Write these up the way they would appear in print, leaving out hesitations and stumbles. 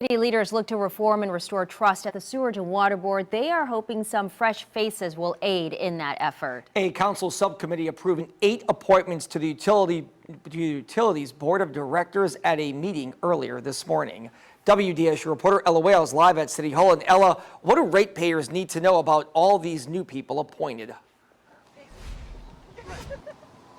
City leaders look to reform and restore trust at the Sewerage and Water Board. They are hoping some fresh faces will aid in that effort. A council subcommittee approving 8 appointments to the Utilities Board of Directors at a meeting earlier this morning. WDSU reporter Ella Wales live at City Hall. And Ella, what do ratepayers need to know about all these new people appointed?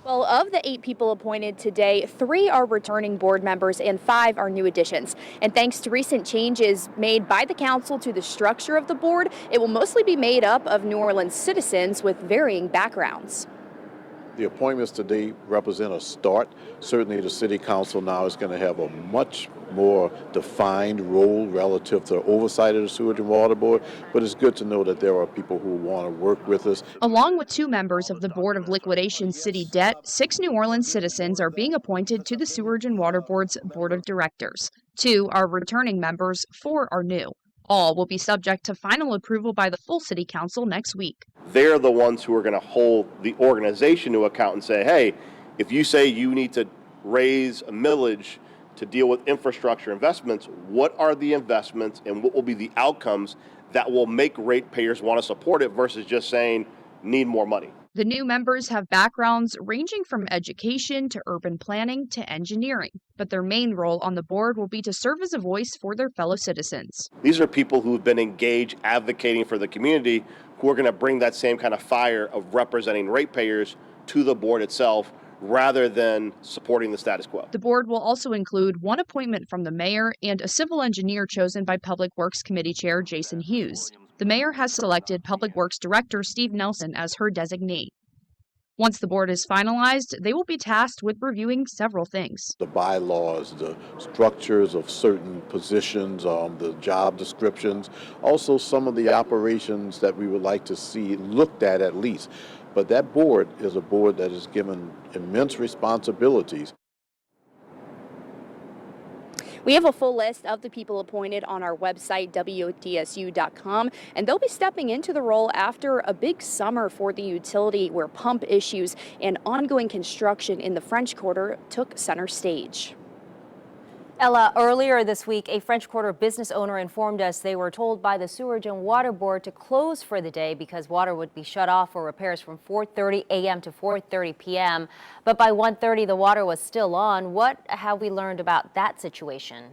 Well, of the 8 people appointed today, 3 are returning board members and 5 are new additions. And thanks to recent changes made by the council to the structure of the board, it will mostly be made up of New Orleans citizens with varying backgrounds. The appointments today represent a start. Certainly the city council now is going to have a much more defined role relative to oversight of the Sewerage and Water Board, but it's good to know that there are people who want to work with us. Along with 2 members of the Board of Liquidation City Debt, 6 New Orleans citizens are being appointed to the Sewerage and Water Board's Board of Directors. 2 are returning members, 4 are new. All will be subject to final approval by the full city council next week. They're the ones who are going to hold the organization to account and say, hey, if you say you need to raise a millage to deal with infrastructure investments, what are the investments and what will be the outcomes that will make ratepayers want to support it versus just saying need more money? The new members have backgrounds ranging from education to urban planning to engineering, but their main role on the board will be to serve as a voice for their fellow citizens. These are people who've been engaged advocating for the community who are going to bring that same kind of fire of representing ratepayers to the board itself rather than supporting the status quo. The board will also include 1 appointment from the mayor and a civil engineer chosen by Public Works Committee Chair Jason Hughes. The mayor has selected Public Works Director Steve Nelson as her designee. Once the board is finalized, they will be tasked with reviewing several things. The bylaws, the structures of certain positions, the job descriptions, also some of the operations that we would like to see looked at least. But that board is a board that is given immense responsibilities. We have a full list of the people appointed on our website, WDSU.com, and they'll be stepping into the role after a big summer for the utility where pump issues and ongoing construction in the French Quarter took center stage. Ella, earlier this week, a French Quarter business owner informed us they were told by the Sewerage and Water Board to close for the day because water would be shut off for repairs from 4:30 a.m. to 4:30 p.m. But by 1:30, the water was still on. What have we learned about that situation?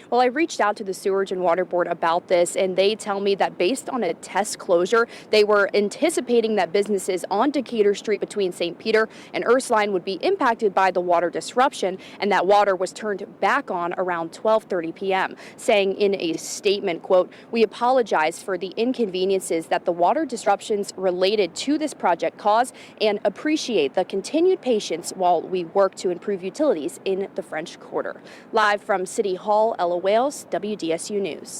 Well, I reached out to the Sewerage and Water Board about this, and they tell me that based on a test closure, they were anticipating that businesses on Decatur Street between St. Peter and Ursuline would be impacted by the water disruption, and that water was turned back on around 12:30 p.m., saying in a statement, quote, "We apologize for the inconveniences that the water disruptions related to this project cause and appreciate the continued patience while we work to improve utilities in the French Quarter." Live from City Hall, Ella Wales, WDSU News.